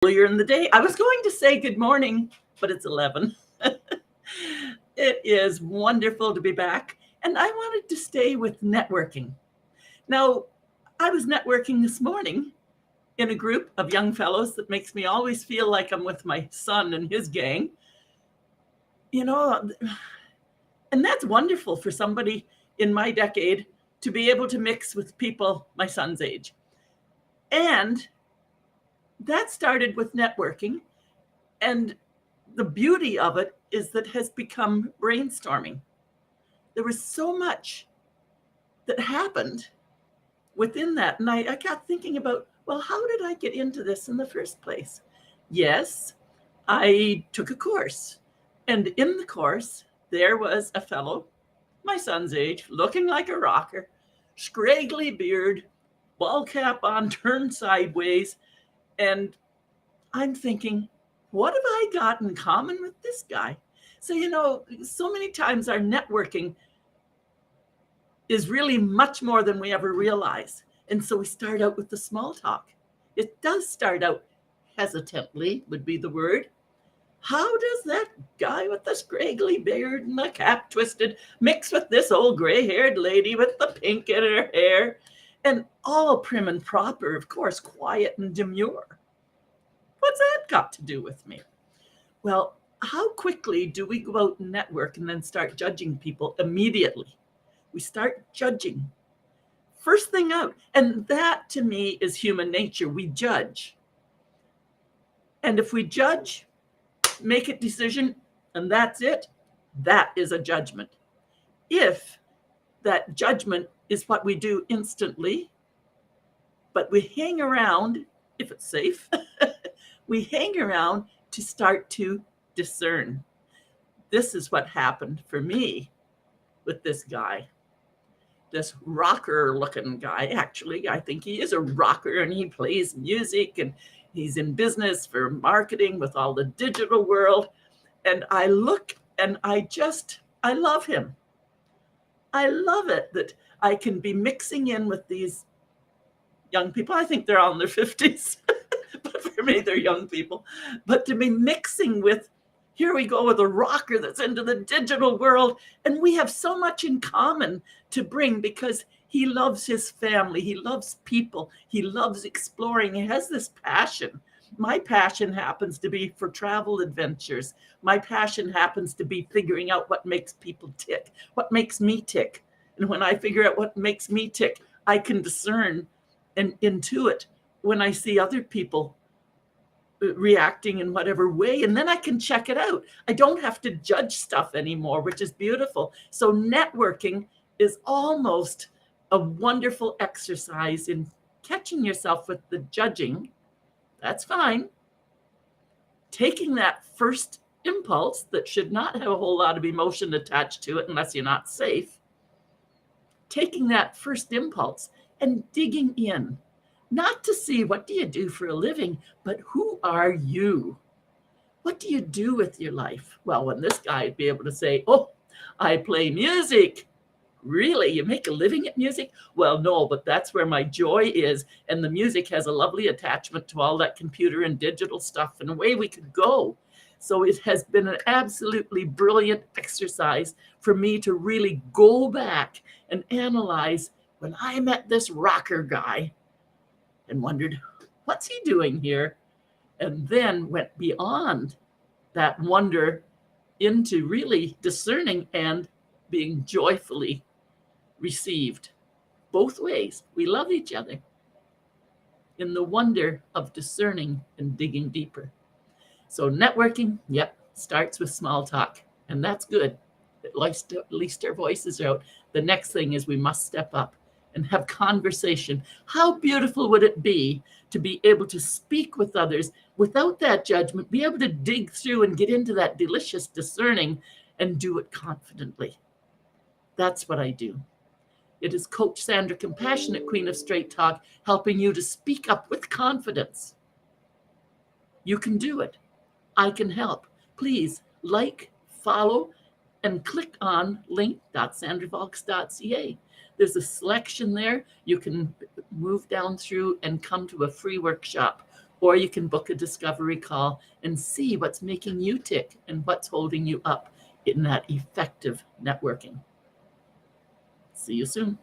earlier in the day. I was going to say good morning, but it's 11. It is wonderful to be back. And I wanted to stay with networking. Now, I was networking this morning in a group of young fellows that makes me always feel like I'm with my son and his gang. You know, and that's wonderful for somebody in my decade to be able to mix with people my son's age. And that started with networking. And the beauty of it is that it has become brainstorming. There was so much that happened within that. And I got thinking about, well, how did I get into this in the first place? Yes, I took a course. And in the course, there was a fellow, my son's age, looking like a rocker, scraggly beard, ball cap on, turned sideways. And I'm thinking, what have I got in common with this guy? So, so many times our networking is really much more than we ever realize. And so we start out with the small talk. It does start out hesitantly, would be the word. How does that guy with the scraggly beard and the cap twisted mix with this old gray-haired lady with the pink in her hair? And all prim and proper, of course, quiet and demure. What's that got to do with me? Well, how quickly do we go out and network and then start judging people immediately? We start judging. First thing out. And that to me is human nature. We judge. And if we judge, make a decision, and that's it, that is a judgment. If that judgment is what we do instantly, but we hang around, if it's safe, we hang around to start to discern. This is what happened for me with this guy, this rocker-lookin guy. Actually, I think he is a rocker, and he plays music, and he's in business for marketing with all the digital world. And I look and I love him. I love it that I can be mixing in with these young people. I think they're all in their 50s, but for me, they're young people. But to be mixing with, here we go with a rocker that's into the digital world. And we have so much in common to bring because he loves his family. He loves people. He loves exploring. He has this passion. My passion happens to be for travel adventures. My passion happens to be figuring out what makes people tick, what makes me tick. And when I figure out what makes me tick, I can discern and intuit when I see other people reacting in whatever way, and then I can check it out. I don't have to judge stuff anymore, which is beautiful. So networking is almost a wonderful exercise in catching yourself with the judging. That's fine. Taking that first impulse that should not have a whole lot of emotion attached to it unless you're not safe. Taking that first impulse and digging in, not to see what do you do for a living, but who are you? What do you do with your life? Well, when this guy would be able to say, oh, I play music. Really? You make a living at music? Well, no, but that's where my joy is. And the music has a lovely attachment to all that computer and digital stuff, and away we could go. So it has been an absolutely brilliant exercise for me to really go back and analyze when I met this rocker guy and wondered, what's he doing here? And then went beyond that wonder into really discerning and being joyfully received. Both ways. We love each other in the wonder of discerning and digging deeper. So networking, yep, starts with small talk. And that's good. At least our voices are out. The next thing is we must step up and have conversation. How beautiful would it be to be able to speak with others without that judgment, be able to dig through and get into that delicious discerning and do it confidently. That's what I do. It is Coach Sandra, Compassionate Queen of Straight Talk, helping you to speak up with confidence. You can do it. I can help. Please like, follow, and click on link.sandravalks.ca. There's a selection there. You can move down through and come to a free workshop Or you can book a discovery call and see what's making you tick and what's holding you up in that effective networking. See you soon.